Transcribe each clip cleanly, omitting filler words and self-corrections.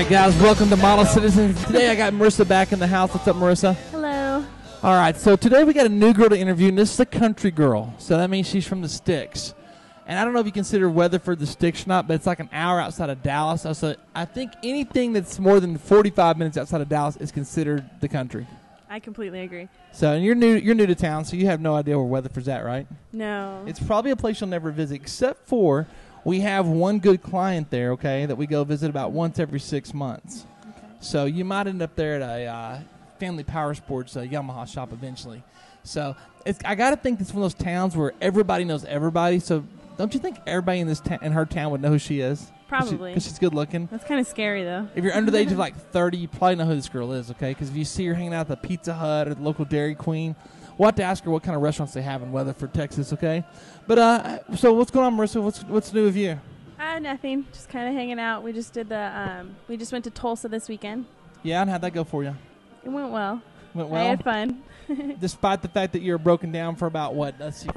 right, guys, welcome to Model Citizens. Today I got Marissa back in the house. What's up, Marissa? Hello. All right, so today we got a new girl to interview, and this is a country girl. So that means she's from the sticks. And I don't know if you consider Weatherford the sticks or not, but it's like an hour outside of Dallas. So I think anything that's more than 45 minutes outside of Dallas is considered the country. I completely agree. So, and you're new to town, so you have no idea where Weatherford's at, right? No. It's probably a place you'll never visit, except for we have one good client there, okay, that we go visit about once every 6 months. Okay. So you might end up there at a Family Power Sports Yamaha shop eventually. So I got to think it's one of those towns where everybody knows everybody. So don't you think everybody in in her town would know who she is? Probably. Because she's good looking. That's kind of scary, though. If you're under the age of like 30, you probably know who this girl is, okay? Because if you see her hanging out at the Pizza Hut or the local Dairy Queen, we'll have to ask her what kind of restaurants they have in Weatherford, Texas, okay? But so what's going on, Marissa? What's new with you? Nothing. Just kind of hanging out. We just did we just went to Tulsa this weekend. Yeah, and how'd that go for you? It went well. Went well? I had fun. Despite the fact that you were broken down for about,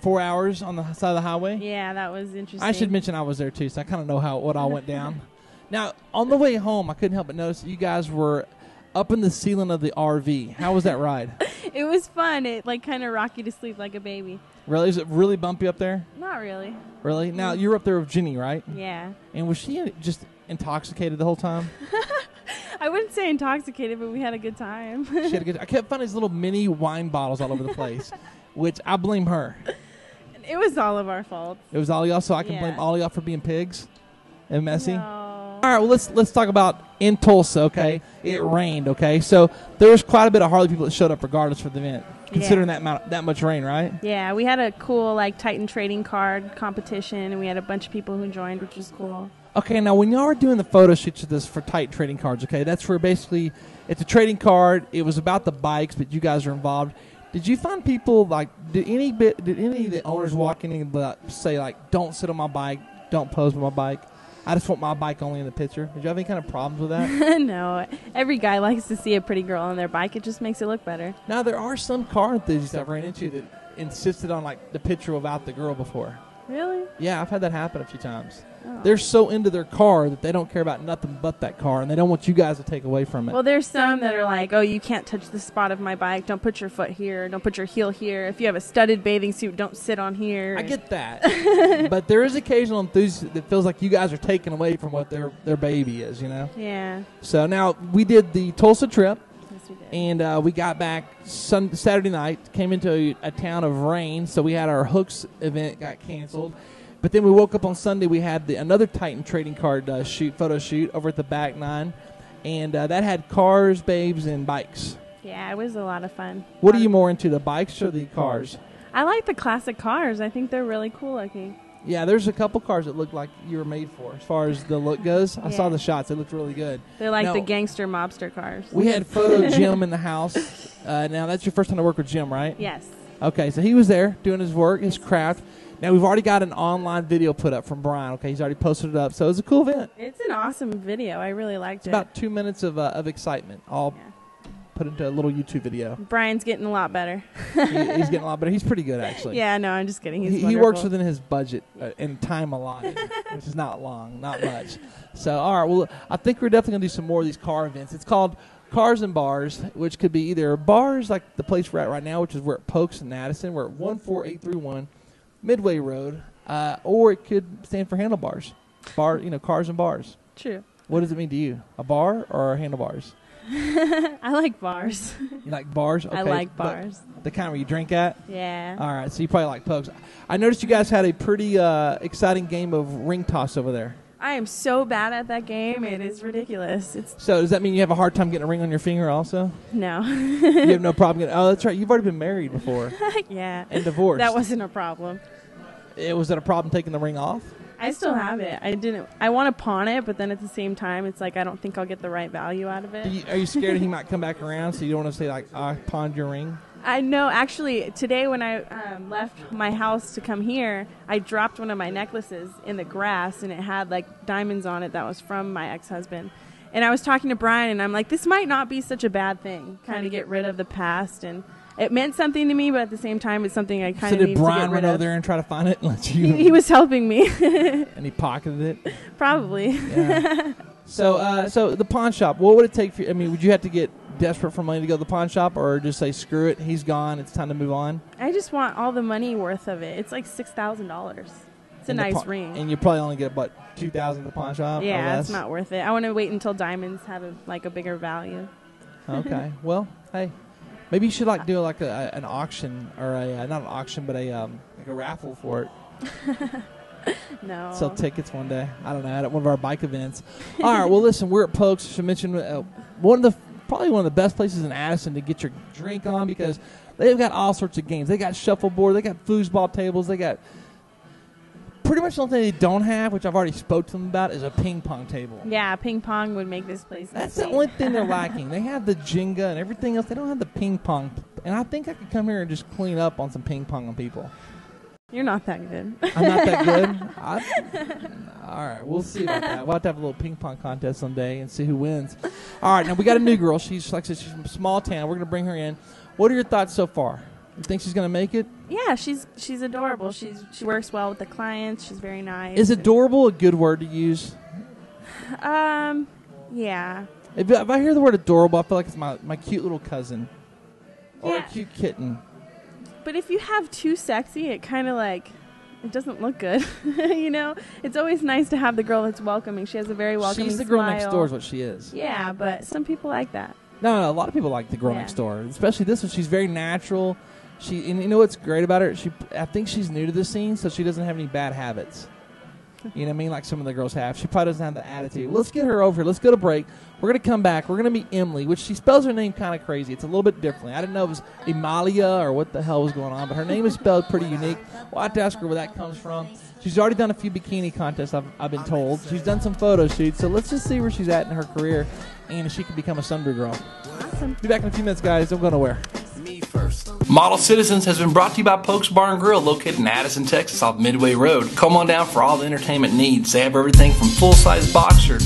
4 hours on the side of the highway? Yeah, that was interesting. I should mention I was there, too, so I kind of know what all went down. Now, on the way home, I couldn't help but notice that you guys were up in the ceiling of the RV. How was that ride? It was fun. It, kind of rocked you to sleep like a baby. Really? Is it really bumpy up there? Not really. Really? Now, you were up there with Jenny, right? Yeah. And was she just intoxicated the whole time? I wouldn't say intoxicated, but we had a good time. She had a good. I kept finding these little mini wine bottles all over the place, which I blame her. It was all of our fault. It was all y'all, so I can blame all y'all for being pigs and messy? No. All right, well, let's talk about in Tulsa, okay? It rained, okay? So there was quite a bit of Harley people that showed up regardless for the event, considering that much rain, right? Yeah, we had a cool, Titan trading card competition, and we had a bunch of people who joined, which was cool. Okay, now when y'all were doing the photo shoots of this for Titan trading cards, okay, that's where basically it's a trading card. It was about the bikes, but you guys are involved. Did you find people, did any of the owners walk in and say, don't sit on my bike, don't pose with my bike? I just want my bike only in the picture. Did you have any kind of problems with that? No. Every guy likes to see a pretty girl on their bike. It just makes it look better. Now, there are some car enthusiasts I've ran into that insisted on, the picture without the girl before. Really? Yeah, I've had that happen a few times. Oh. They're so into their car that they don't care about nothing but that car, and they don't want you guys to take away from it. Well, there's some that are like, oh, you can't touch the spot of my bike. Don't put your foot here. Don't put your heel here. If you have a studded bathing suit, don't sit on here. I get that. But there is occasional enthusiast that feels like you guys are taking away from what their baby is, you know? Yeah. So now we did the Tulsa trip. Yes, we did. And we got back Saturday night, came into a town of rain, so we had our Hooks event got canceled. But then we woke up on Sunday, we had another Titan trading card photo shoot over at the Back Nine, and that had cars, babes, and bikes. Yeah, it was a lot of fun. What are you more into, the bikes or the cars? I like the classic cars. I think they're really cool looking. Yeah, there's a couple cars that look like you were made for as far as the look goes. I saw the shots. They looked really good. They're like the gangster mobster cars. We had photo Jim in the house. Now, that's your first time to work with Jim, right? Yes. Okay, so he was there doing his work, his craft. Now, we've already got an online video put up from Brian. Okay, he's already posted it up. So it was a cool event. It's an awesome video. I really liked it. It's about 2 minutes of excitement, all put into a little YouTube video. Brian's getting a lot better. He's getting a lot better. He's pretty good, actually. Yeah, no, I'm just kidding. He works within his budget and time allotted, which is not long, not much. So, all right, well, I think we're definitely going to do some more of these car events. It's called Cars and Bars, which could be either bars like the place we're at right now, which is we're at Pokes and Addison. We're at 14831 Midway Road, or it could stand for handlebars. Cars and bars. True. What does it mean to you? A bar or handlebars? I like bars. You like bars? Okay. I like bars. The kind where you drink at? Yeah. All right, so you probably like Pokes. I noticed you guys had a pretty exciting game of ring toss over there. I am so bad at that game. It is ridiculous. So does that mean you have a hard time getting a ring on your finger also? No. You have no problem getting... Oh, that's right. You've already been married before. Yeah. And divorced. That wasn't a problem. Was it a problem taking the ring off? I still have it. I want to pawn it, but then at the same time, it's like I don't think I'll get the right value out of it. Are you scared he might come back around, so you don't want to say, I pawned your ring? I know. Actually, today when I left my house to come here, I dropped one of my necklaces in the grass, and it had, diamonds on it that was from my ex-husband. And I was talking to Brian, and I'm like, this might not be such a bad thing, kind of get rid of the past. And it meant something to me, but at the same time, it's something I kind of need to get rid of. So did Brian run over there and try to find it and let you? He was helping me. And he pocketed it? Probably. Yeah. So the pawn shop. What would it take for you? I mean, would you have to get desperate for money to go to the pawn shop, or just say screw it, he's gone, it's time to move on? I just want all the money worth of it. It's like $6,000. It's a nice ring. And you probably only get about $2,000 at the pawn shop. Yeah, it's not worth it. I want to wait until diamonds have a bigger value. Okay. Well, hey, maybe you should do an auction or not an auction, but a raffle for it. No. Sell tickets one day. I don't know, at one of our bike events. All right. Well, listen, we're at Pokes. I should mention probably one of the best places in Addison to get your drink on, because they've got all sorts of games. They got shuffleboard. They got foosball tables. They got pretty much the only thing they don't have, which I've already spoke to them about, is a ping pong table. Yeah, ping pong would make this place That's insane. the only thing they're lacking. They have the Jenga and everything else. They don't have the ping pong. And I think I could come here and just clean up on some ping pong on people. You're not that good. I'm not that good? All right, we'll see about that. We'll have to have a little ping pong contest someday and see who wins. All right, now we got a new girl. She's, like I said, she's from a small town. We're going to bring her in. What are your thoughts so far? You think she's going to make it? Yeah, she's adorable. She works well with the clients. She's very nice. Is adorable a good word to use? Yeah. If I hear the word adorable, I feel like it's my cute little cousin or Yeah. a cute kitten. But if you have too sexy, it kind of it doesn't look good. You know? It's always nice to have the girl that's welcoming. She has a very welcoming She's the girl smile. next door is what she is. Yeah, but some people like that. No, a lot of people like the girl next door, especially this one. She's very natural. And you know what's great about her? I think she's new to the scene, so she doesn't have any bad habits. You know what I mean? Like some of the girls have. She probably doesn't have the attitude. Let's get her over here. Let's go to break. We're going to come back. We're going to meet Emily, which she spells her name kind of crazy. It's a little bit differently. I didn't know it was Emalia or what the hell was going on, but her name is spelled pretty unique. We'll have to ask her where that comes from. She's already done a few bikini contests, I've been told. She's done some photo shoots, so let's just see where she's at in her career and if she can become a Sunbury girl. Awesome. Be back in a few minutes, guys. Don't go nowhere. Model Citizens has been brought to you by Pokes Bar and Grill, located in Addison, Texas, off Midway Road. Come on down for all the entertainment needs. They have everything from full-size boxer,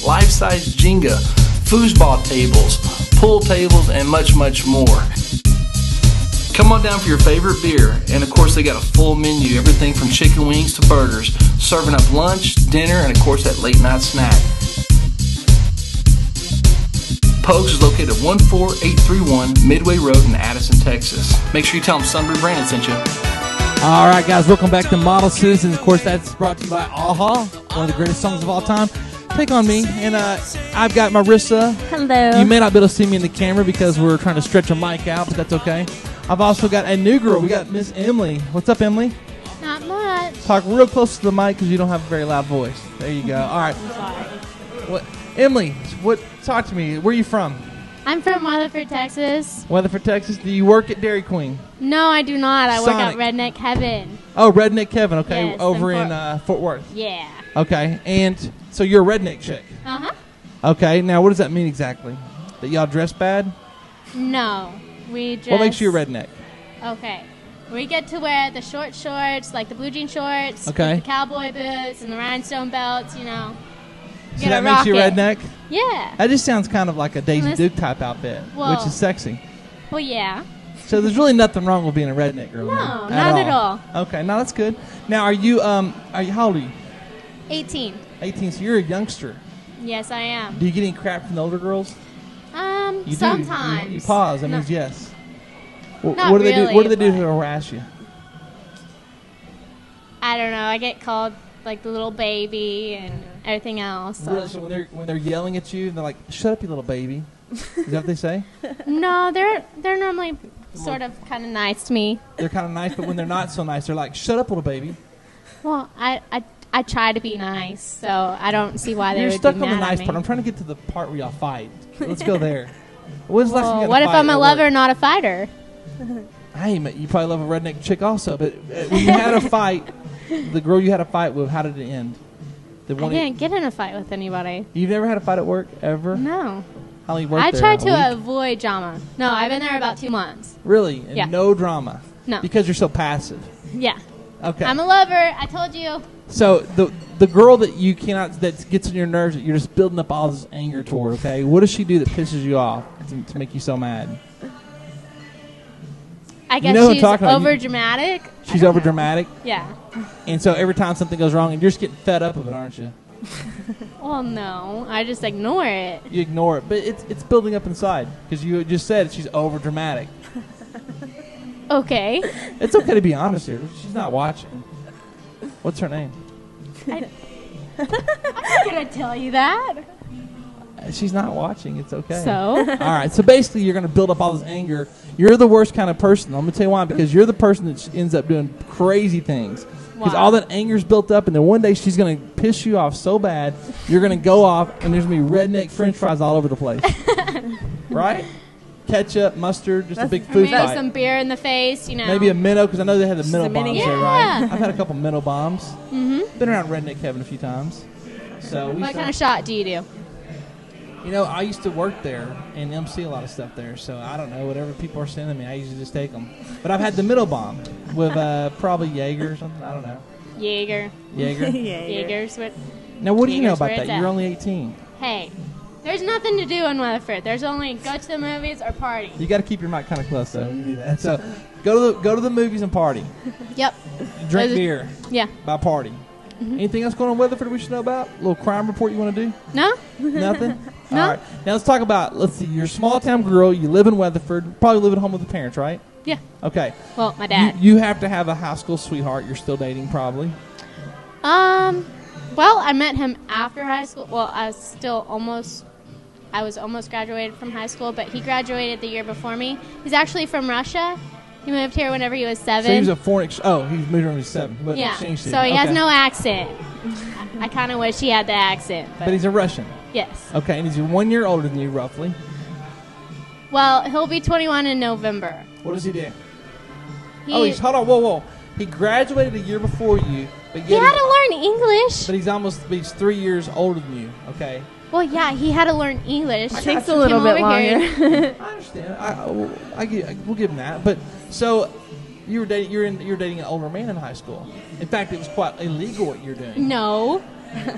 life-size Jenga, foosball tables, pool tables, and much, much more. Come on down for your favorite beer, and of course they got a full menu, everything from chicken wings to burgers, serving up lunch, dinner, and of course that late night snack. Pokes is located at 14831 Midway Road in Addison, Texas. Make sure you tell them Sunbury Brandon sent you. All right, guys, welcome back to Model Citizens. Of course, that's brought to you by Aha, one of the greatest songs of all time. Take on me, and I've got Marissa. Hello. You may not be able to see me in the camera because we're trying to stretch a mic out, but that's okay. I've also got a new girl. We got Miss Emily. What's up, Emily? Not much. Talk real close to the mic because you don't have a very loud voice. There you go. All right. What, Emily? Talk to me. Where are you from? I'm from Weatherford, Texas. Weatherford, Texas. Do you work at Dairy Queen? No, I do not. I work Sonic. at Redneck Heaven. Oh, Redneck Kevin. Okay, Yes, over in in Fort Worth. Yeah. Okay, and so you're a redneck chick. Uh-huh. Okay, now what does that mean exactly? That y'all dress bad? No. We just... What makes you a redneck? Okay. We get to wear the short shorts, like the blue jean shorts, Okay. with the cowboy boots and the rhinestone belts, you know. So Gotta that makes you a rock it. redneck? Yeah. That just sounds kind of like a Daisy Unless- Duke type outfit, Well- which is sexy. Well, yeah. So there's really nothing wrong with being a redneck girl. No, then, not at all. Okay, no, that's good. Now, are you how old are you? 18. 18, so you're a youngster. Yes, I am. Do you get any crap from the older girls? You Sometimes. do. You pause. That No. means yes. Not What do they do? really, What do they do but- to harass you? I don't know. I get called, like, the little baby and everything else. So. Really? So when they're yelling at you, and they're like, "Shut up, you little baby." Is that what they say? No, they're normally sort of kind of nice to me. They're kind of nice, but when they're not so nice, they're like, "Shut up, little baby." Well, I try to be nice, so I don't see why they You're would stuck be on the mad at nice me. part. I'm trying to get to the part where y'all fight. Let's go there. When's the last time you Well, had what a if fight I'm a at lover, work? not a fighter? Hey, you probably love a redneck chick also, but when you had a fight, the girl you had a fight with, how did it end? I didn't get in a fight with anybody. You've never had a fight at work, ever? No. How long you worked I there? try A to week? avoid drama. No, I've been there about 2 months. Really? And Yeah. no drama? No. Because you're so passive. Yeah. Okay. I'm a lover. I told you. So the girl that you cannot, that gets on your nerves, that you're just building up all this anger toward, okay? What does she do that pisses you off to make you so mad? I guess know who I'm she's talking about. over dramatic. She's over dramatic, Yeah. and so every time something goes wrong, and you're just getting fed up of it, aren't you? Well, no, I just ignore it. You ignore it, but it's building up inside because you just said she's over dramatic. Okay. It's okay to be honest here. She's not watching. What's her name? I'm not gonna tell you that. She's not watching. It's okay. So All right. So basically, you're going to build up all this anger. You're the worst kind of person. I'm going to tell you why. Because you're the person that ends up doing crazy things. Because all that anger's built up, and then one day she's going to piss you off so bad, you're going to go off, and there's going to be redneck French fries all over the place. Right? Ketchup, mustard, just a big food maybe fight. some beer in the face, you know. Maybe a minnow, because I know they had the minnow a mini- bombs there, Yeah. right? I've had a couple minnow bombs. Mm-hmm. Been around Redneck Kevin a few times. So we What kind of shot do you do? You know, I used to work there and MC a lot of stuff there, so I don't know. Whatever people are sending me, I usually just take them. But I've had the middle bomb with probably Jaeger or something. I don't know. Jaeger. Jaeger. Jaeger's what? Now, what do you know Jaeger's about where that? it's at. You're only 18. Hey, there's nothing to do in Weatherford. There's only go to the movies or party. You got to keep your mic kind of close, though. You do that. So go to the movies and party. Yep. Drink Those are- beer Yeah. by party. Anything else going on in Weatherford we should know about? A little crime report you want to do? No? Nothing? No. All right. Now let's talk about, let's see, you're a small town girl. You live in Weatherford. Probably live at home with the parents, right? Yeah. Okay. Well, my dad. You have to have a high school sweetheart. You're still dating, probably. Well, I met him after high school. Well, I was almost graduated from high school, but he graduated the year before me. He's actually from Russia. He moved here whenever he was 7. So he was a foreign he was moved when he was 7. But yeah. exchange So student. he has Okay. no accent. I kind of wish he had the accent, but But he's a Russian. yes. Okay, and he's 1 year older than you, roughly. Well, he'll be 21 in November. What does he do? He, Hold on, whoa. He graduated a year before you, but he yet had to learn English. but he's 3 years older than you. Okay, Well, yeah, he had to learn English. It takes He a little came bit over here. longer. I understand. We'll give him that. But so you're dating an older man in high school. In fact, it was quite illegal what you're doing. No,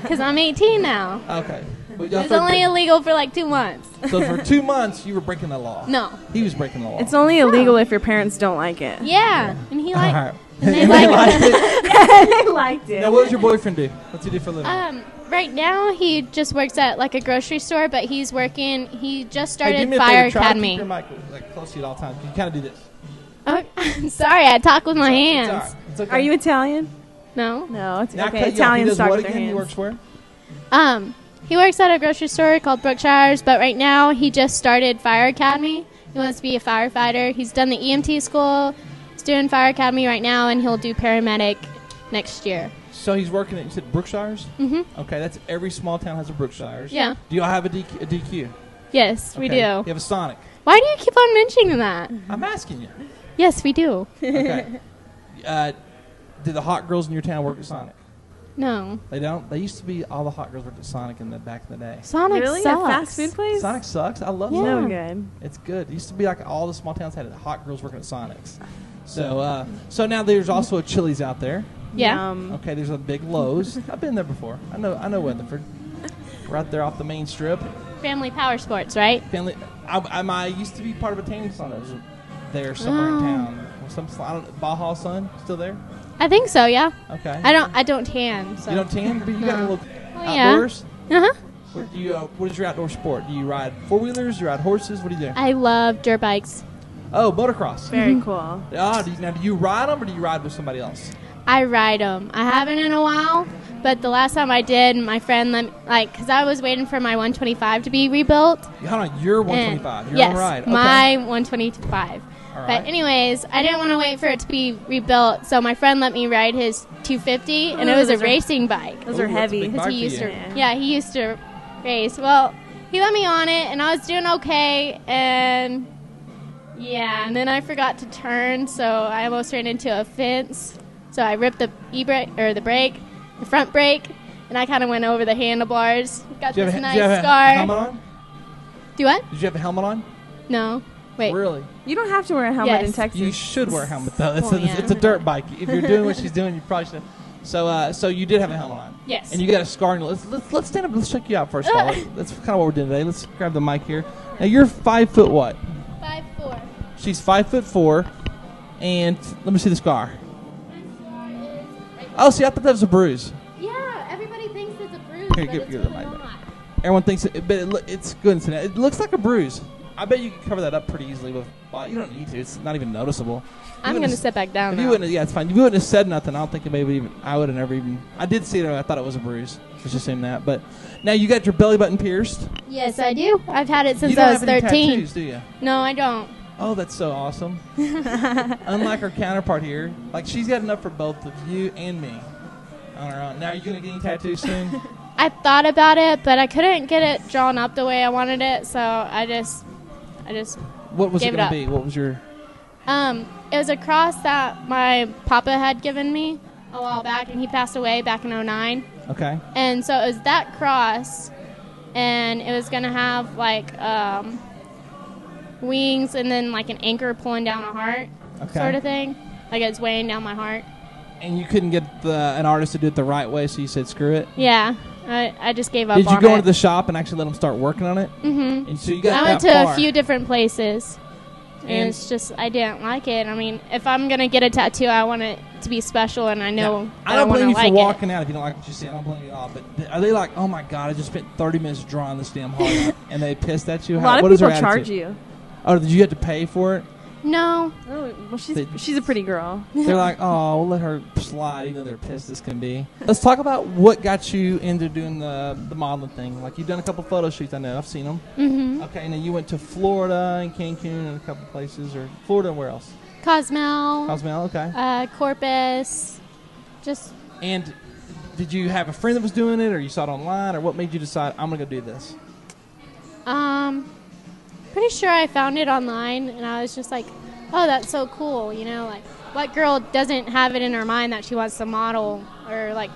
because I'm 18 now. Okay, but It was only illegal for like 2 months. so for 2 months you were breaking the law. No. He was breaking the law. It's only illegal if your parents don't like it. Yeah, and he All like. right. And they And they like- liked it. They liked it. Now, what does your boyfriend do? What's he do for a living? Right now, he just works at like a grocery store, but he just Hey, do started me a Fire favor, try to Academy. keep your mic like close to you at all times. You kind of do this. Oh, I'm sorry, I talk with my It's hands. all right. It's okay. Are you Italian? No. No, it's Now, okay. cut you off. He Italians does talk what with their again? He hands. works where? He works at a grocery store called Brookshire's, but right now he just started Fire Academy. He wants to be a firefighter. He's done the EMT school. He's doing Fire Academy right now, and he'll do paramedic next year. So he's working at, you said Brookshire's? Mm-hmm. Okay, that's every small town has a Brookshire's. Yeah. Do y'all have a DQ? Yes, we Okay. do. You have a Sonic. Why do you keep on mentioning that? I'm asking you. Yes, we do. Okay. Do the hot girls in your town work at Sonic? No. They don't? They used to be all the hot girls worked at Sonic back in the day. Sonic Really? sucks. A fast food place? Sonic sucks. I love Yeah. Sonic. No good. It's good. It used to be like all the small towns had hot girls working at Sonic's. So, so now there's also a Chili's out there. Yeah. Okay, there's a big Lowe's. I've been there before. I know Weatherford. Right there off the main strip. Family Power Sports, right? Family. I used to be part of a tanning salon that was there somewhere in town. I don't. Baja Sun still there? I think so. Yeah. Okay. I don't tan. So. You don't tan, but you got a No. little Oh, yeah. outdoors. Uh huh. What do you? What is your outdoor sport? Do you ride 4-wheelers? Do you ride horses? What do you do? I love dirt bikes. Oh, motocross. Very cool. Ah, now do you ride them or do you ride with somebody else? I ride them. I haven't in a while, but the last time I did, my friend let me, because I was waiting for my 125 to be rebuilt. Hold on, you're and- 125. You're yes, on ride. Okay. my 125. All right. But anyways, I didn't want to wait for it to be rebuilt, so my friend let me ride his 250, and it Ooh, was a those are- racing bike. Those Ooh, are that's a heavy. big Because bike he for used you. to, yeah, he used to race. Well, he let me on it, and I was doing okay, and yeah, and then I forgot to turn, so I almost ran into a fence. So I ripped the the front brake, and I kind of went over the handlebars. Got Did you this have, nice did you have a scar. helmet on? Do what? Did you have a helmet on? No. Wait. Really? You don't have to wear a helmet Yes. in Texas. You should wear a helmet though. It's, Well, yeah. it's a dirt bike. If you're doing what she's doing, you probably should. So you did have a helmet on. Yes. And you got a scar. Let's stand up. Let's check you out first of all. That's kind of what we're doing today. Let's grab the mic here. Now you're 5 foot what? 5'4". She's 5'4", and let me see the scar. Oh, see, I thought that was a bruise. Yeah, everybody thinks it's a bruise. Here, give it a mic. Everyone thinks it, but it's good. It looks like a bruise. I bet you can cover that up pretty easily with. Well, you don't need to. It's not even noticeable. I'm gonna sit back down. If you wouldn't, yeah, it's fine. If you wouldn't have said nothing, I don't think it maybe even. I would have never even. I did see it. I thought it was a bruise. Just assume that. But now you got your belly button pierced. Yes, I do. I've had it since You don't I was have any 13. tattoos, do you? No, I don't. Oh, that's so awesome. Unlike her counterpart here, like she's got enough for both of you and me on her own. Now, are you gonna get any tattoos soon? I thought about it, but I couldn't get it drawn up the way I wanted it, so I just What was it gave it gonna up. be? What was your? It was a cross that my papa had given me a while back, and he passed away back in 2009. Okay. And so it was that cross, and it was gonna have like wings and then like an anchor pulling down a heart, Okay. sort of thing. Like it's weighing down my heart. And you couldn't get an artist to do it the right way, so you said screw it. Yeah, I just gave up Did on you go it. into the shop and actually let them start working on it? Mm-hmm. And so you got I went to that far. a few different places. And And- it's just, I didn't like it. I mean, if I'm going to get a tattoo, I want it to be special, and I know Now, that I don't want blame to you for like walking out if you don't like what you see. I don't blame you at all. But are they like, oh my god, I just spent 30 minutes drawing this damn heart, and they pissed at you? A lot of what is people their charge attitude? you. Oh, did you have to pay for it? it. No. Oh, well, They- she's a pretty girl. They're like, oh, we'll let her slide, even though they're pissed as can be. Let's talk about what got you into doing the modeling thing. Like, you've done a couple photo shoots, I know. I've seen them. Mm-hmm. Okay, and then you went to Florida and Cancun and a couple places. Or Florida and where else? Cozumel. Cozumel, okay. Corpus. Just, And did you have a friend that was doing it, or you saw it online, or what made you decide, I'm going to go do this? pretty sure I found it online, and I was just like, oh, that's so cool. You know, like, what girl doesn't have it in her mind that she wants to model or, like,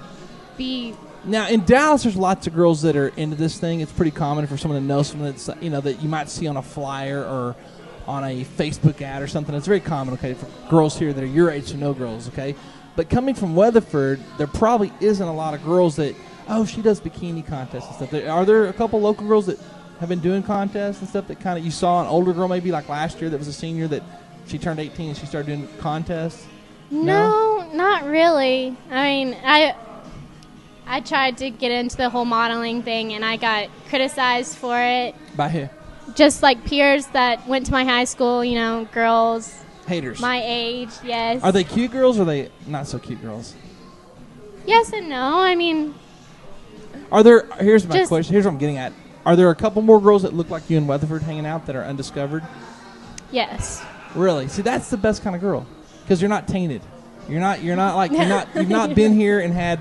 be... Now, in Dallas, there's lots of girls that are into this thing. It's pretty common for someone to know someone that's, you know, that you might see on a flyer or on a Facebook ad or something. It's very common, okay, for girls here that are your age to know girls, okay? But coming from Weatherford, there probably isn't a lot of girls that, oh, she does bikini contests and stuff. Are there a couple local girls that have been doing contests and stuff that kind of you saw an older girl maybe like last year that was a senior that she turned 18 and she started doing contests? No, not really. I mean, I tried to get into the whole modeling thing, and I got criticized for it. By who? Just like peers that went to my high school, you know, girls Haters. my age, yes. Are they cute girls or are they not so cute girls? Yes and no. I mean, Are there, here's my Just- question, here's what I'm getting at. Are there a couple more girls that look like you in Weatherford hanging out that are undiscovered? yes. Really? See, that's the best kind of girl because you're not tainted. You've not been here and had,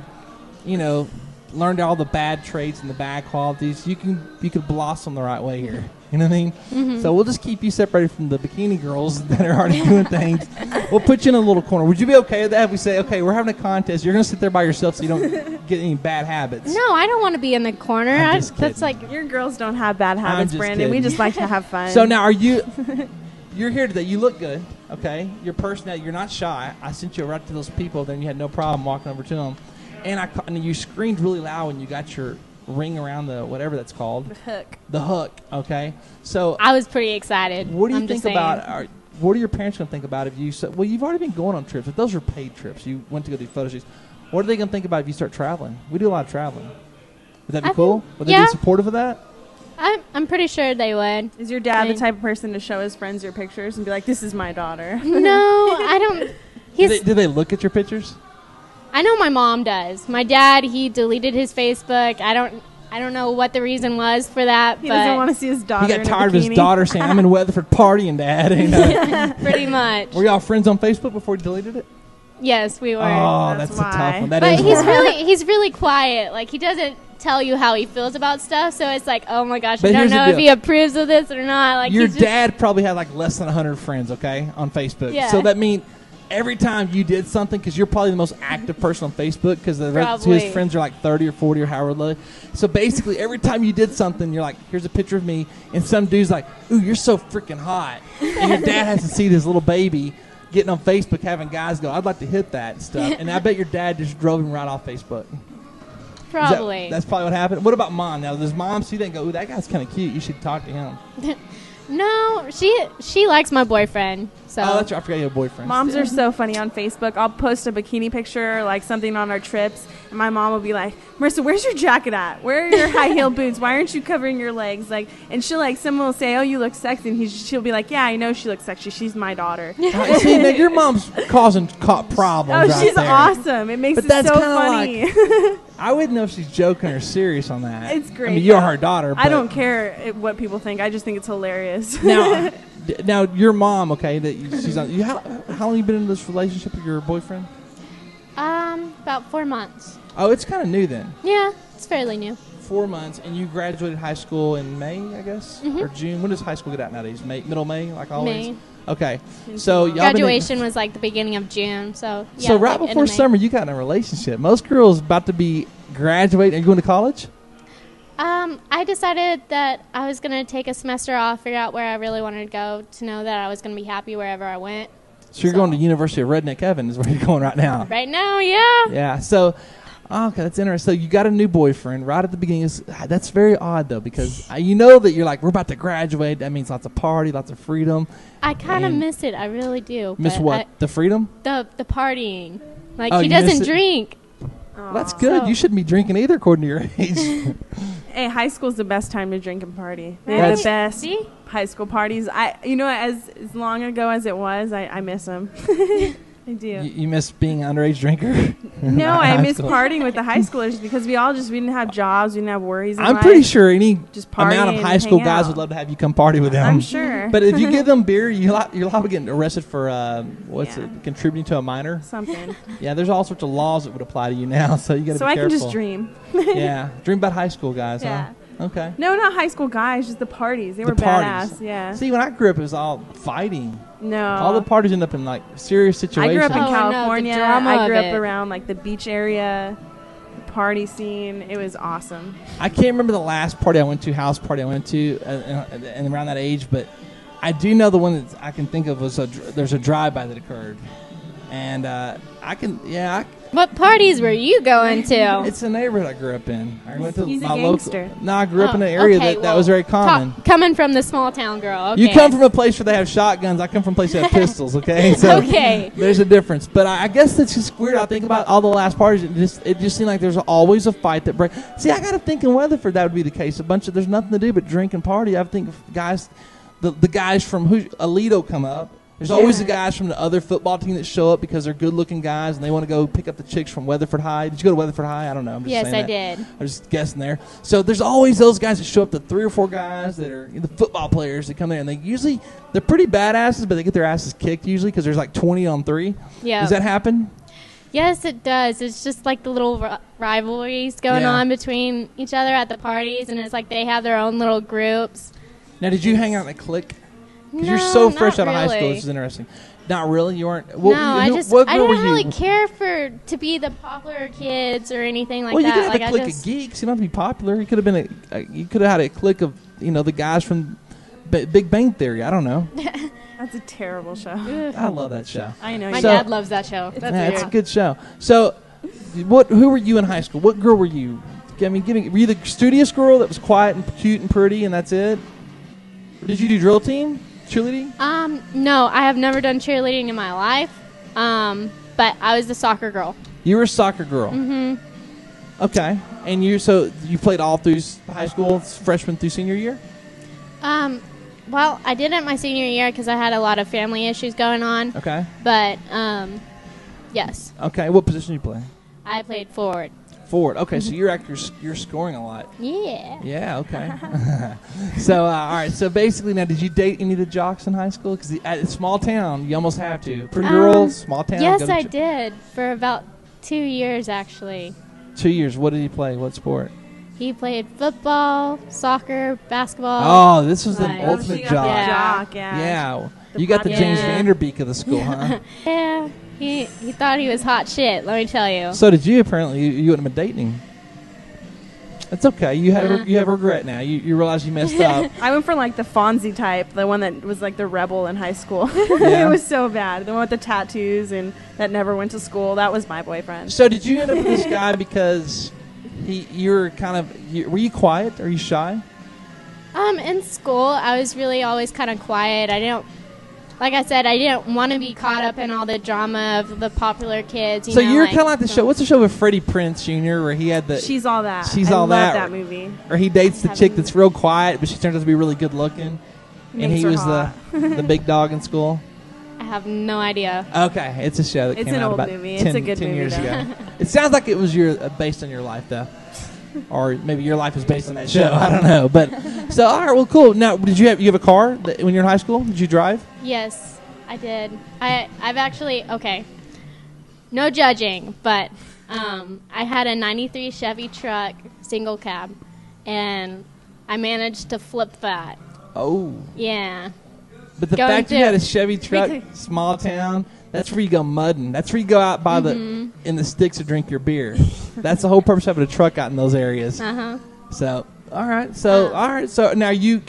you know, learned all the bad traits and the bad qualities. You could blossom the right way here. You know what I mean? Mm-hmm. So we'll just keep you separated from the bikini girls that are already doing things. We'll put you in a little corner. Would you be okay with that if we say, okay, we're having a contest. You're going to sit there by yourself so you don't get any bad habits? No, I don't want to be in the corner. I'm just That's kidding. like, Your girls don't have bad habits, just Brandon. We kidding. just like to have fun. So now you're here today. You look good, okay? Your personality, you're not shy. I sent you right to those people, then you had no problem walking over to them. And you screamed really loud when you got your ring around the whatever that's called. hook. The hook, okay? So I was pretty excited. what do you I'm think just saying. about, what are your parents going to think about if you said, well, you've already been going on trips, but those are paid trips. You went to go do photo shoots. What are they going to think about if you start traveling? We do a lot of traveling. Would that be I cool? think- Would they yeah. be supportive of that? I'm pretty sure they would. Is your dad the Fine. type of person to show his friends your pictures and be like, this is my daughter? No, I don't. Do they look at your pictures? I know my mom does. My dad, he deleted his Facebook. I don't know what the reason was for that, He but doesn't want to see his daughter He got in a tired of his bikini. daughter saying, I'm in Weatherford partying, Dad. You know? pretty much. Were y'all friends on Facebook before you deleted it? Yes, we were. Oh, That's that's a tough why. one. That But is he's why. he's really quiet. Like, he doesn't tell you how he feels about stuff, so it's like, oh my gosh, But I don't here's the know if deal. he approves of this or not. Like, Your he's just, dad probably had like less than 100 friends, okay, on Facebook. Yeah. So that means every time you did something, because you're probably the most active person on Facebook, because the rest of Probably. his friends are like 30 or 40 or however low. So basically, every time you did something, you're like, here's a picture of me, and some dude's like, ooh, you're so freaking hot. And your dad has to see this little baby getting on Facebook having guys go, I'd like to hit that and stuff. And I bet your dad just drove him right off Facebook. Probably. That's probably what happened. What about mom? Now, does mom see that and go, ooh, that guy's kind of cute. You should talk to him. No, she likes my boyfriend. So Oh, that's right. I forgot you have a boyfriend. Moms are so funny on Facebook. I'll post a bikini picture, like something on our trips, and my mom will be like, "Marissa, where's your jacket at? Where are your high heel boots? Why aren't you covering your legs?" Like, and she'll like, someone will say, "Oh, you look sexy," and she'll be like, "Yeah, I know she looks sexy. She's my daughter." See, now your mom's causing problems. Oh, right she's there. awesome. It makes But it that's so kinda funny. I wouldn't know if she's joking or serious on that. It's great. I mean, you're though. her daughter. I but don't care what people think. I just think it's hilarious. Now, your mom, okay, she's on. How long you been in this relationship with your boyfriend? About 4 months. Oh, it's kind of new then. Yeah, it's fairly new. 4 months, and you graduated high school in May, I guess, or June. When does high school get out nowadays? Middle May, like always. May. Okay, so y'all Graduation was like the beginning of June, so yeah. So right like before end of May. summer, you got in a relationship. Most girls about to be graduating. Are you going to college? I decided that I was gonna take a semester off, figure out where I really wanted to go, to know that I was gonna be happy wherever I went. So you're going to University of Redneck Heaven is where you're going right now. Right now, yeah. Yeah. So, okay, that's interesting. So you got a new boyfriend right at the beginning. That's very odd though, because you know that you're like, we're about to graduate. That means lots of party, lots of freedom. I kind of And- miss it. I really do. Miss but what? The freedom? the partying. Like Oh, he you miss doesn't it? drink. Well, that's good. So- You shouldn't be drinking either, according to your age. Hey, high school's the best time to drink and party. They're Right? the best See? high school parties. As long ago as it was, I miss them. I do. You miss being an underage drinker? No, Not I high miss school. partying with the high schoolers because we didn't have jobs, we didn't have worries. In I'm life. pretty sure any Just amount partying of and high school hang guys out. would love to have you come party with them. I'm sure. But if you give them beer, you're liable to get arrested for Yeah. contributing to a minor. Something. Yeah, there's all sorts of laws that would apply to you now, so you got to So be I careful. can just dream. Yeah, dream about high school guys, Yeah. huh? Okay. No, not high school guys, just the parties. They The were parties. badass. Yeah. See, when I grew up, it was all fighting. No. All the parties end up in like serious I situations. grew up in Oh, no, the California. drama I grew of up it. around like the beach area, the party scene. It was awesome. I can't remember the last party I went to, house party I went to, and around that age, but I do know the one that I can think of was there's a drive-by that occurred, and What parties were you going to? it's a neighborhood I grew up in. I went to He's a my gangster. local. No, I grew up in an area that was very common. Coming from the small town girl. Okay. You come from a place where they have shotguns. I come from a place that have pistols. Okay, so Okay. there's a difference. But I guess that's just weird. I think about all the last parties. It just seemed like there's always a fight that breaks. See, I got to think in Weatherford that would be the case. There's nothing to do but drink and party. I think if guys, the guys from Alito come up. There's always the guys from the other football team that show up because they're good-looking guys and they want to go pick up the chicks from Weatherford High. Did you go to Weatherford High? I don't know. I'm just Yes, saying I that. did. I'm just guessing there. So there's always those guys that show up, the 3 or 4 guys that are the football players that come there, and they're pretty badasses, but they get their asses kicked usually because there's like 20 on 3. Yeah. Does that happen? Yes, it does. It's just like the little rivalries going Yeah. on between each other at the parties, and it's like they have their own little groups. Now, did you hang out in a clique? Because you're No, so fresh not out of high school. really. This is interesting. Not really? You weren't? No, I what girl were didn't you? really care to be the popular kids or anything like Well, you that. could have Like a I clique just, of geeks. You don't have to be popular. You could have been you could have had a clique of the guys from Big Bang Theory. I don't know. That's a terrible show. I love that show. I know. my you So- dad loves that show. That's Yeah, weird. it's a good show. So, who were you in high school? What girl were you? I mean, were you the studious girl that was quiet and cute and pretty, and that's it? Or did you do drill team, cheerleading? No, I have never done cheerleading in my life. But I was the soccer girl. You were a soccer girl. Mm-hmm. Okay, and you played all through high school, freshman through senior year. Well, I didn't my senior year because I had a lot of family issues going on. Okay. But yes, Okay. What position you play? I played forward. Forward. Okay, so you're scoring a lot. Yeah. Yeah. Okay. So all right. So basically, now, did you date any of the jocks in high school? Because at a small town, you almost have to. Pretty girls, small town. Yes, go to I did for about 2 years actually. 2 years. What did he play? What sport? He played football, soccer, basketball. Oh, this was the Nice. ultimate She got job. the Yeah. jock, yeah. Yeah. The You got the pop- James Yeah. Vanderbeek of the school, huh? Yeah, he thought he was hot shit. Let me tell you. So did you. Apparently, you wouldn't have been dating. That's okay. You have regret now. You realize you messed up. I went for like the Fonzie type, the one that was like the rebel in high school. Yeah. It was so bad. The one with the tattoos and that never went to school. That was my boyfriend. So did you end up with this guy because You're kind of. Were you quiet? Are you shy? In school, I was really always kind of quiet. Like I said, I didn't want to be caught up in all the drama of the popular kids. So you're kind of like the show. What's the show with Freddie Prinze Jr. where he had the She's All That. She's I All love That. that movie. Or he dates the chick that's real quiet, but she turns out to be really good looking, and Makes he her was hot. the big dog in school. I have no idea. Okay, it's a show that It's came an out old about movie. 10, It's a good 10 movie, years though. ago. It sounds like it was based on your life, though. Or maybe your life is based on that show. I don't know. But so, all right, well, cool. Now, you have a car when you're in high school? Did you drive? Yes, I did. I've actually, okay, no judging, but I had a 93 Chevy truck, single cab, and I managed to flip that. Oh. Yeah. But the Going fact you to- had a Chevy truck, because- small town, that's where you go mudding. That's where you go out by in the sticks to drink your beer. That's the whole purpose of having a truck out in those areas. Uh-huh. So, all right. So now are you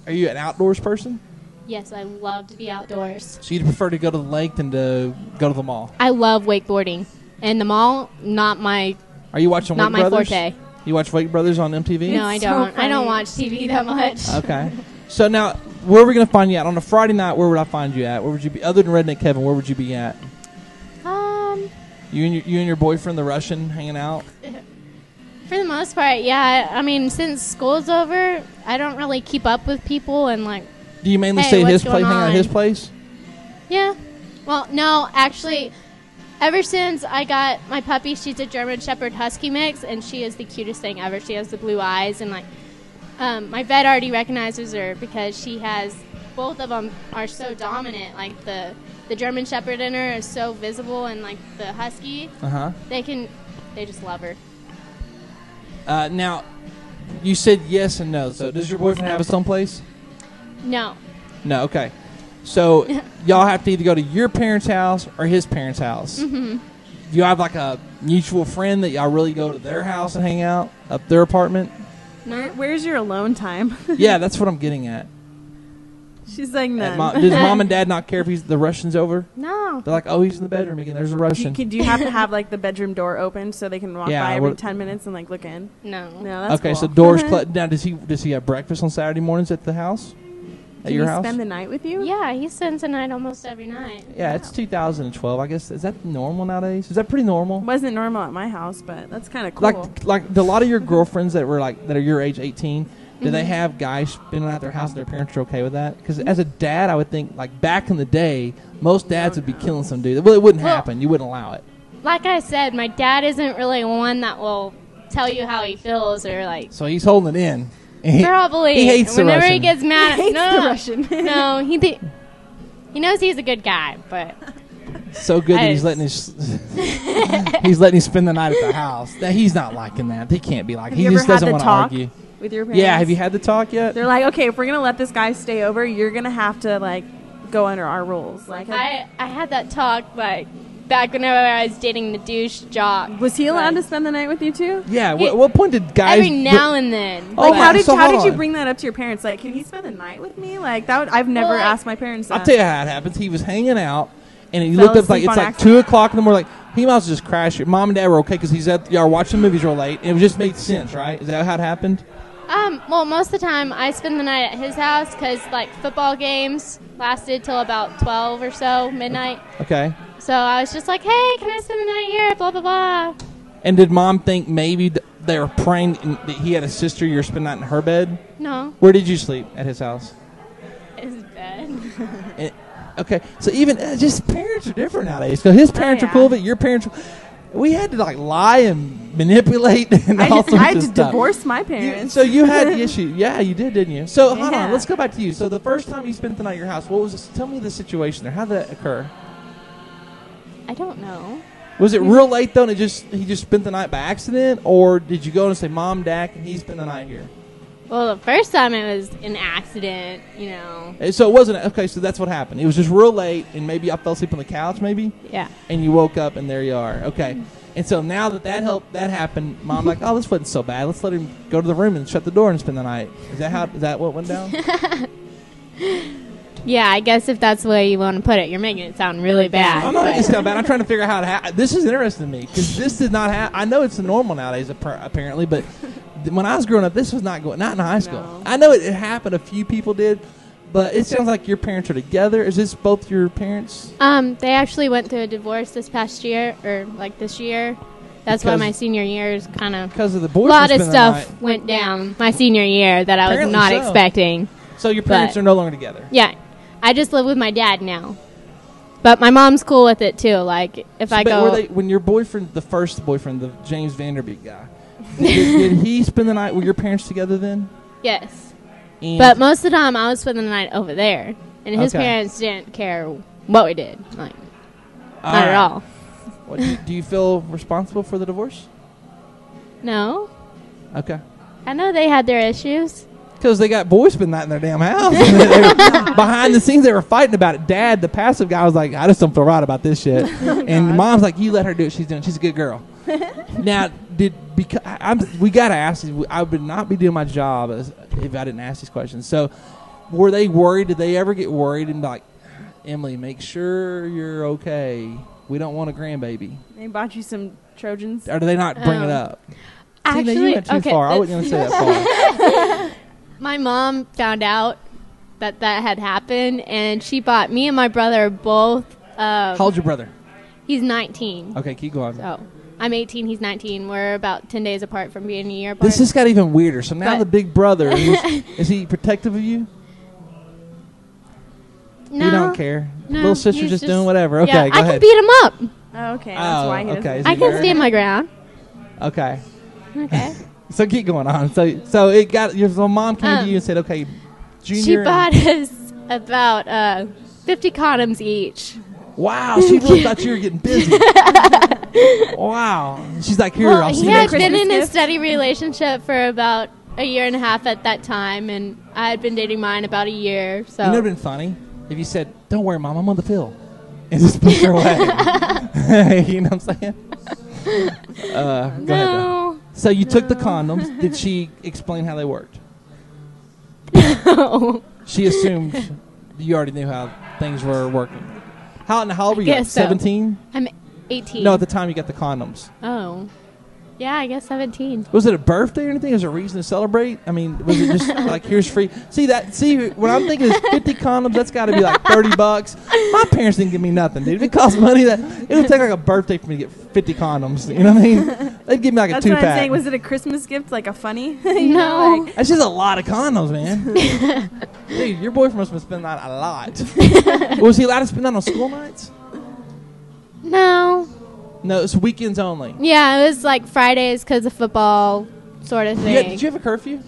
an outdoors person? Yes, I love to be outdoors. So you'd prefer to go to the lake than to go to the mall? I love wakeboarding. And the mall, not my Are you watching not Wake my Brothers? forte. You watch Wake Brothers on MTV? No, I so don't. I funny. don't watch TV that much. Okay. So now, where are we going to find you at? On a Friday night, where would I find you at? Where would you be? Other than Redneck Kevin, where would you be at? You and your boyfriend, the Russian, hanging out? For the most part, yeah. I mean, since school's over, I don't really keep up with people and like. Do you mainly Hey, stay at his what's place, going hang out at on? his place? Yeah. Well, no, actually, ever since I got my puppy, she's a German Shepherd Husky mix, and she is the cutest thing ever. She has the blue eyes, and like, my vet already recognizes her because she has. Both of them are so dominant. Like the German Shepherd in her is so visible, and like the Husky, they just love her. Now, you said yes and no. So does your boyfriend have his own place? No. No, okay. So y'all have to either go to your parents' house or his parents' house. Mm-hmm. Do you have like a mutual friend that y'all really go to their house and hang out up their apartment? Where's your alone time? Yeah, that's what I'm getting at. She's like, none. Does mom and dad not care if the Russian's over? No. They're like, oh, he's in the bedroom again. There's a Russian. Do you have to have like the bedroom door open so they can walk Yeah, by every what- 10 minutes and like look in? No. No, that's Okay, cool. so doors closed. Now, does he have breakfast on Saturday mornings at the house? At Can your he house? spend the night with you? Yeah, he spends the night almost every night. Yeah, it's 2012. I guess, is that normal nowadays? Is that pretty normal? Wasn't normal at my house, but that's kind of cool. Like a lot of your girlfriends that are your age, 18. Do they have guys spending at their house and their parents are okay with that? Because as a dad, I would think, like, back in the day, most dads would be killing some dude. Well, it wouldn't happen. You wouldn't allow it. Like I said, my dad isn't really one that will tell you how he feels or like. So he's holding it in. Probably. He hates the Whenever Russian. he gets mad, He hates no, the Russian. no, he knows he's a good guy, but So good that I- he's letting he's letting him spend the night at the house. That he's not liking that. He can't be like. Have He you just ever had doesn't the want to talk argue. with your parents? Yeah, have you had the talk yet? They're like, okay, if we're gonna let this guy stay over, you're gonna have to like go under our rules. Like, I had that talk like back whenever I was dating the douche jock. was he allowed Like, to spend the night with you too? Yeah. What point did guys? every now and then? Oh, Like, Okay, how did so how hold did you on. bring that up to your parents? Like, can he spend the night with me? Like that? I've never Well, like- asked my parents that. I'll tell you how it happens. He was hanging out, and he Fell looked up like asleep it's on like accident? 2:00 in the morning. Like he might as well just crash it. Mom and dad were okay because y'all watching movies real late. It just made sense, right? Is that how it happened? Well, most of the time I spend the night at his house because like football games lasted till about 12 or so midnight. Okay. So I was just like, hey, can I spend the night here? Blah blah blah. And did mom think maybe they were praying that he had a sister? You're spending the night in her bed. No, Where did you sleep at his house? it's bad. And- okay, so even just parents are different nowadays. So his parents are yeah. cool, but your parents. We had to like lie and manipulate and all sorts I had of to stuff. divorce my You- parents. so you had the issue. Yeah, you did, didn't you? So hold on, Yeah. let's go back to you. So the first time you spent the night at your house, what was this? Tell me the situation there. How did that occur? I don't know. Was it real late though, and he just spent the night by accident, or did you go and say, "Mom, Dad, can he spend the night here?" Well, the first time it was an accident, you know. And so it wasn't okay. So that's what happened. It was just real late, and maybe I fell asleep on the couch, maybe, Yeah. and you woke up, and there you are. Okay. And so now that that happened, Mom like, "Oh, this wasn't so bad. Let's let him go to the room and shut the door and spend the night." Is that what went down? Yeah, I guess if that's the way you want to put it, you're making it sound really bad. I'm not making it sound bad. I'm trying to figure out how to happen. This is interesting to me because this did not happen. I know it's normal nowadays, apparently, but when I was growing up, this was not in high school. No. I know it happened. A few people did, but it sounds like your parents are together. Is this both your parents? They actually went through a divorce this past year, or like this year. That's why Because- my senior year is kind of Because of the a boyfriend. lot of spending the stuff night. went down my senior year that I was Apparently not so. expecting. So your parents but- are no longer together. Yeah, I just live with my dad now, but my mom's cool with it too. Like if I But go, were they, when your boyfriend, the first boyfriend, the James Vanderbeek guy, did he spend the night with your parents together then? yes. And But most of the time, I was spending the night over there, and his Okay. parents didn't care what we did. Like not at right. all. What, do you feel responsible for the divorce? No, Okay. I know they had their issues. Because they got boys spending that in their damn house. They were- behind the scenes, they were fighting about it. Dad, the passive guy, was like, I just don't feel right about this shit. And mom's like, you let her do what she's doing. She's a good girl. Now, we got to ask these. I would not be doing my job if I didn't ask these questions. So, were they worried? Did they ever get worried and be like, Emily, make sure you're okay. We don't want a grandbaby. They bought you some Trojans. Or do they not bring it up? See, now you went too far. I wasn't going to say that far. My mom found out that had happened, and she bought me and my brother both. How old's your brother? He's 19. Okay, keep going. So I'm 18. He's 19. We're about 10 days apart from being a year apart. This just got even weirder. So now But- the big brother, is he protective of you? no, You don't care. No, Little sister's he's just doing whatever. Okay, yeah, go I ahead. can beat him up. Oh, okay. That's Oh, why he doesn't. okay. Is I he can married? stand my ground. Okay. Okay. So keep going on. So it got your mom came to you and said, okay, Junior. She bought us about 50 condoms each. Wow, she really thought you were getting busy. Wow. She's like, here, Well, I'll see he you had next been month. in a gift? steady relationship for about a year and a half at that time, and I had been dating mine about a year. So You know, it would have been funny if you said, don't worry, Mom, I'm on the pill. And just push her away. You know what I'm saying? Go ahead. though. no, So you took the condoms. Did she explain how they worked? no. She assumed you already knew how things were working. How old were you? guess so. 17? I'm 18. No, at the time you got the condoms. Oh, yeah, I guess 17. Was it a birthday or anything? Was there a reason to celebrate? I mean, was it just like, here's free? See, when I'm thinking is 50 condoms, that's got to be like $30. My parents didn't give me nothing, dude. If it costs money, it would take like a birthday for me to get 50 condoms. You know what I mean? They'd give me like That's a what I'm two-pack. saying. Was it a Christmas gift, like a funny? No. That's just a lot of condoms, man. Dude, your boyfriend must have been spending that a lot. Was he allowed to spend that on school nights? No. No, it's weekends only. Yeah, it was like Fridays because of football sort of thing. Did you have a curfew?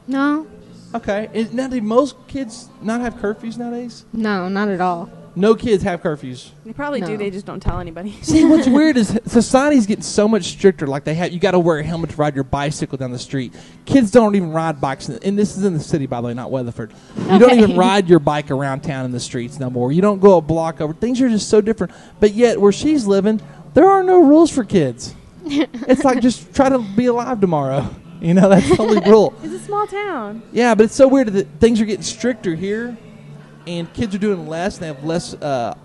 No. Okay. Now, do most kids not have curfews nowadays? No, not at all. No kids have curfews. They probably do. No. They just don't tell anybody. See, what's weird is society's getting so much stricter. Like you got to wear a helmet to ride your bicycle down the street. Kids don't even ride bikes, and this is in the city, by the way, not Weatherford. You don't Okay. even ride your bike around town in the streets no more. You don't go a block over. Things are just so different. But yet, where she's living, there are no rules for kids. It's like just try to be alive tomorrow. You know, that's the only rule. It's a small town. Yeah, but it's so weird that things are getting stricter here, and kids are doing less. They have less. I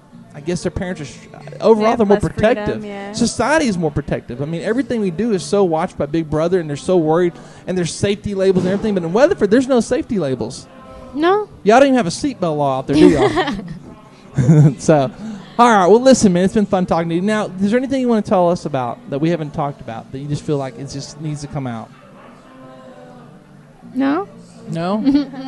guess their parents are overall have they're more less protective. freedom, yeah. Society is more protective. I mean, everything we do is so watched by Big Brother, and they're so worried, and there's safety labels and everything. But in Weatherford, there's no safety labels. No. Y'all don't even have a seatbelt law out there, do y'all? So, all right. Well, listen, man, it's been fun talking to you. Now, is there anything you want to tell us about that we haven't talked about that you just feel like it just needs to come out? No. No.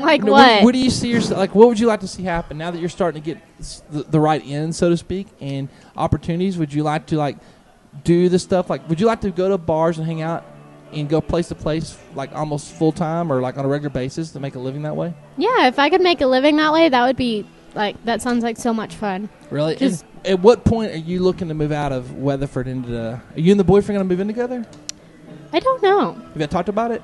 Like No, what? What do you see yourself like? What would you like to see happen now that you're starting to get the right end, so to speak, and opportunities? Would you like to do the stuff would you like to go to bars and hang out and go place to place almost full time or on a regular basis to make a living that way? Yeah, if I could make a living that way, that would be that sounds like so much fun. Really? Just- At what point are you looking to move out of Weatherford into the? Are you and the boyfriend going to move in together? I don't know. Have you talked about it?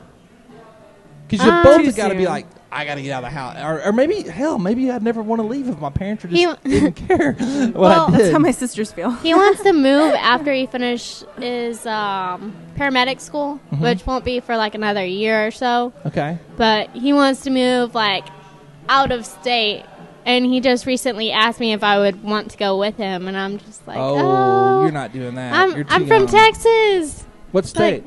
Because you both Too have got to be soon. like, I got to get out of the house, or maybe I'd never want to leave if my parents would He- just didn't care what Well, I did. That's how my sisters feel. He wants to move after he finishes his paramedic school, Mhm. which won't be for another year or so. Okay. But he wants to move out of state. And he just recently asked me if I would want to go with him, and I'm just like, oh, you're not doing that. I'm You're too I'm from young. Texas. What state?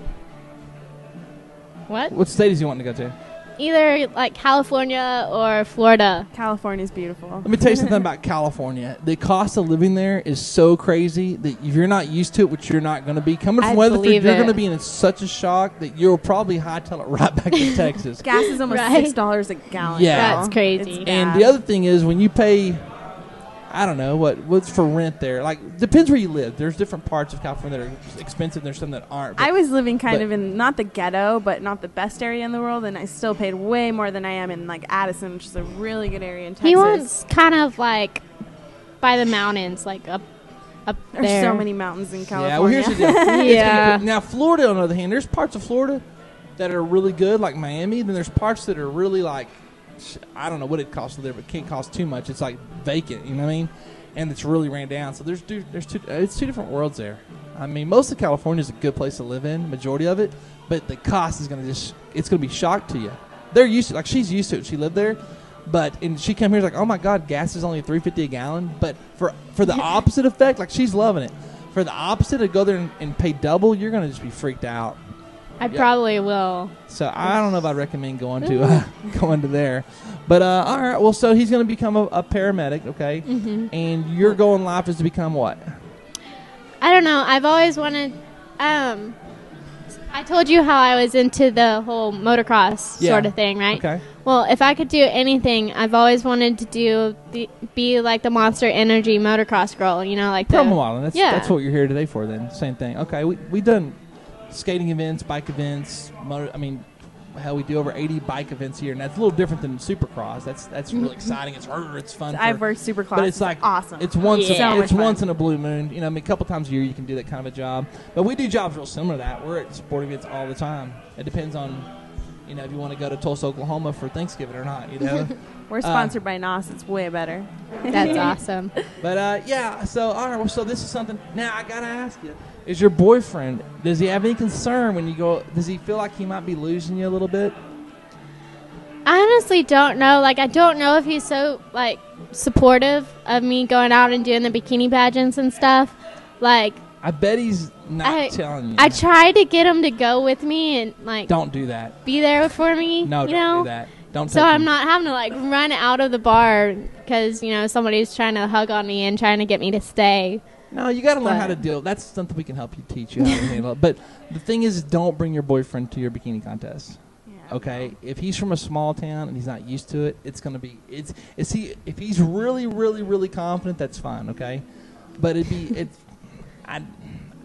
What? What state is he wanting to go to? Either like California or Florida. California's beautiful. Let me tell you something about California. The cost of living there is so crazy that if you're not used to it, which you're not going to be, coming from I Weatherford, believe you're it. going to be in such a shock that you'll probably hightail it right back to Texas. Gas is almost Right. $6 a gallon. Yeah. y'all. That's crazy. It's And bad. the other thing is when you pay, I don't know what's for rent there. Like depends where you live. There's different parts of California that are expensive. There's some that aren't. I was living kind but- of in not the ghetto, but not the best area in the world, and I still paid way more than I am in like Addison, which is a really good area in Texas. He wants kind of like by the mountains, like up There's there. so many mountains in California. Yeah, well, here's the deal. It's gonna Yeah. be- now, Florida, on the other hand, there's parts of Florida that are really good, like Miami. Then there's parts that are really like, I don't know what it costs there, but can't cost too much. It's like vacant, you know what I mean? And it's really ran down. So it's two different worlds there. I mean, most of California is a good place to live in, majority of it, but the cost is it's gonna be shocked to you. They're used to, like she's used to it. She lived there. And she came here like, oh my God, gas is only $3.50 a gallon. But for the opposite effect, like she's loving it. For the opposite, to go there and pay double, you're gonna just be freaked out. I probably will. So I don't know if I'd recommend going to there. But all right, well, so he's gonna become a paramedic, okay? Mm-hmm. And your goal in life is to become what? I don't know. I've always wanted. I told you how I was into the whole motocross Yeah. sort of thing, right? Okay. Well, if I could do anything, I've always wanted to be like the Monster Energy motocross girl. You know, like the Promo modeling. That's Yeah. what you're here today for. Then same thing. Okay, we done skating events, bike events. Hell, we do over 80 bike events here, and that's a little different than Supercross. That's really exciting. It's fun. I've worked Supercross. But it's like awesome. It's once. Yeah. So much It's fun. once in a blue moon. You know, I mean, a couple times a year you can do that kind of a job. But we do jobs real similar to that. We're at sporting events all the time. It depends on, you know, if you want to go to Tulsa, Oklahoma for Thanksgiving or not. You know. We're sponsored by NOS. It's way better. That's awesome. But yeah. So all right. Well, so this is something. Now I gotta ask you: is your boyfriend? Does he have any concern when you go? Does he feel like he might be losing you a little bit? I honestly don't know. Like, I don't know if he's so like supportive of me going out and doing the bikini pageants and stuff. Like, I bet he's not I- telling you. I tried to get him to go with me and like Don't do that. be there for me. No, you don't know? do that. Don't. So take I'm him. not having to like run out of the bar because somebody's trying to hug on me and trying to get me to stay. No, you got to learn how to But- deal. That's something we can help you teach you how to handle it. But the thing is, don't bring your boyfriend to your bikini contest. Okay, if he's from a small town and he's not used to it, it's gonna be if he's really, really, really confident, that's fine. Okay, but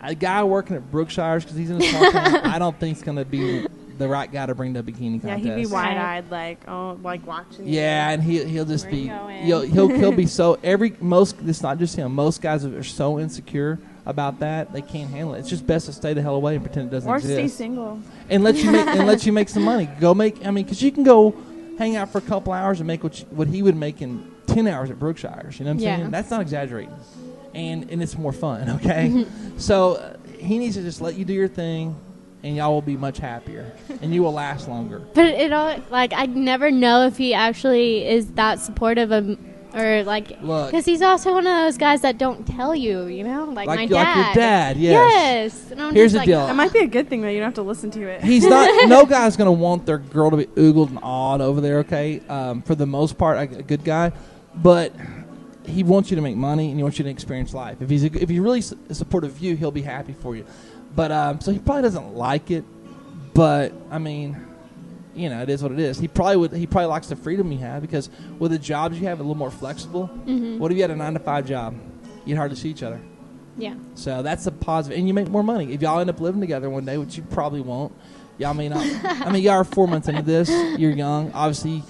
a guy working at Brookshire's because he's in a small town, I don't think it's gonna be the right guy to bring to a bikini Yeah, contest. he'd be wide-eyed, like watching. you. Yeah, and he'll just Where you be going? he'll be so it's not just him. Most guys are so insecure about that they can't handle it. It's just best to stay the hell away and pretend it doesn't Or exist. stay single. And let you make some money. Go make. I mean, because you can go hang out for a couple hours and make what he would make in 10 hours at Brookshire's. You know what I'm Yeah. saying? That's not exaggerating. And it's more fun. Okay, so he needs to just let you do your thing, and y'all will be much happier, and you will last longer. But it all like I never know if he actually is that supportive of or like Look. because he's also one of those guys that don't tell you. Like my dad. Like your dad. Yes. Yes. And I'm Here's just the like, deal. That might be a good thing that you don't have to listen to it. He's not. No guy's gonna want their girl to be oogled and awed over there. Okay, for the most part, a good guy, but he wants you to make money and he wants you to experience life. If he's really supportive of you, he'll be happy for you. But so he probably doesn't like it. But I mean, it is what it is. He probably likes the freedom you have because with the jobs you have, a little more flexible. Mm-hmm. What if you had a 9-to-5 job? You'd hardly see each other. Yeah. So that's a positive, and you make more money if y'all end up living together one day, which you probably won't. Y'all may not. I mean, y'all are 4 months into this. You're young. Obviously,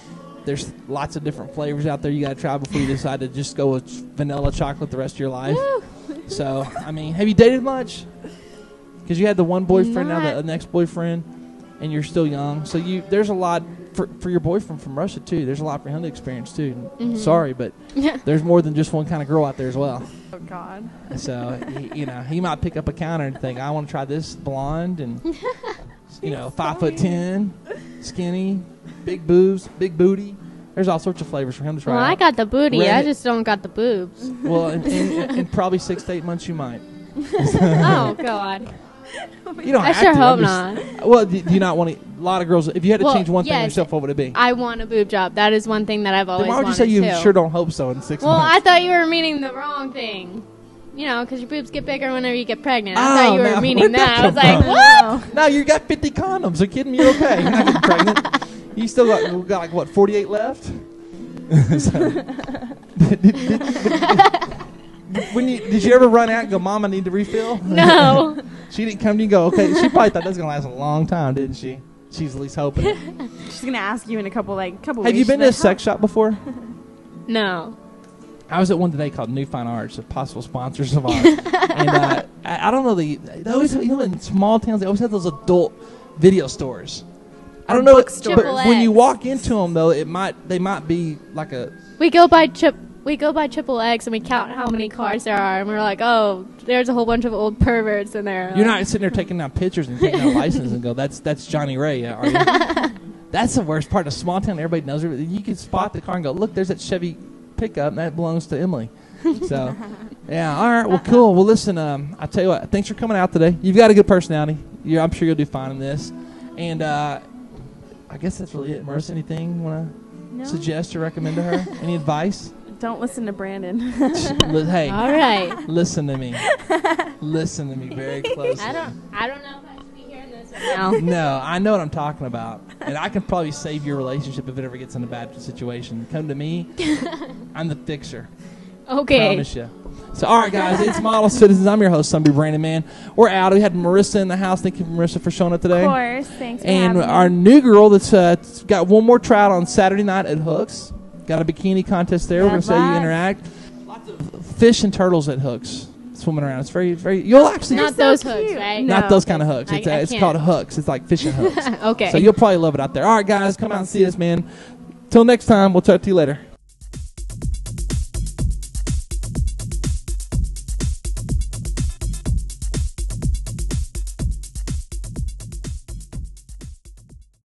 there's lots of different flavors out there you got to try before you decide to just go with vanilla chocolate the rest of your life. So, I mean, have you dated much? Because you had the one boyfriend, now the next boyfriend, and you're still young. So there's a lot for your boyfriend from Russia too. There's a lot for him to experience too. Mm-hmm. Sorry, but there's more than just one kind of girl out there as well. Oh God. So he might pick up a counter and think, I want to try this blonde and 5'10", skinny, big boobs, big booty. There's all sorts of flavors for him to try. Well, I out. got the booty. Red- I just don't got the boobs. Well, in probably 6 to 8 months you might. Oh God. You don't I have sure to. hope I'm just- Well, do you not want to? A lot of girls. If you had to Well, change one thing yes. yourself, what would it be? I want a boob job. That is one thing that I've always Then why would you wanted say you too. sure don't hope so in 6 Well, months? I thought you were meaning the wrong thing. You know, because your boobs get bigger whenever you get pregnant. I Oh, thought you were no. meaning Where'd that that. I was come like, from? what? No, you got 50 condoms. Are you kidding me? You're okay. You're not getting pregnant. You still got like what 48 left. So, did you ever run out and go, Mom, I need to refill? No. She didn't come to you and go, okay. She probably thought that was gonna last a long time, didn't she? She's at least hoping it. She's gonna ask you in a couple Have weeks. you been to a She's like, sex shop before? No. I was at one today called New Fine Arts, a possible sponsors of ours. And I don't know, they always, you know, in small towns, they always have those adult video stores. I don't know, bookstores. but when you X. walk into them, though, they might be like a... We go by Triple X and we count how many cars there are, and we're like, oh, there's a whole bunch of old perverts in there. You're not sitting there taking down pictures and taking out license and go, that's Johnny Ray, are you? That's the worst part of small town. Everybody knows it. You can spot the car and go, look, there's that Chevy pickup, and that belongs to Emily. So, yeah, all right, well, cool. Well, listen, I tell you what, thanks for coming out today. You've got a good personality. I'm sure you'll do fine in this. And I guess that's really it. Marissa, anything you want to No. suggest or recommend to her? Any advice? Don't listen to Brandon. Hey, All right. listen to me. Listen to me very closely. I don't know if I should be hearing this right now. No, I know what I'm talking about. And I can probably save your relationship if it ever gets in a bad situation. Come to me. I'm the fixer. Okay. Promise you. So, all right, guys, it's Model Citizens. I'm your host, Sunby Brandon, man. We're out. We had Marissa in the house. Thank you, Marissa, for showing up today. Of course. Thanks for And having our me. new girl that's got one more tryout on Saturday night at Hooks. Got a bikini contest there. We're going to Good say you luck. interact. Lots of fish and turtles at Hooks swimming around. It's very, very. You'll actually Not so those cute. hooks, right? No. not those kind of hooks. I It's can't. called hooks. It's like fishing hooks. Okay. So you'll probably love it out there. All right, guys, come out and see us, man. Till next time, we'll talk to you later.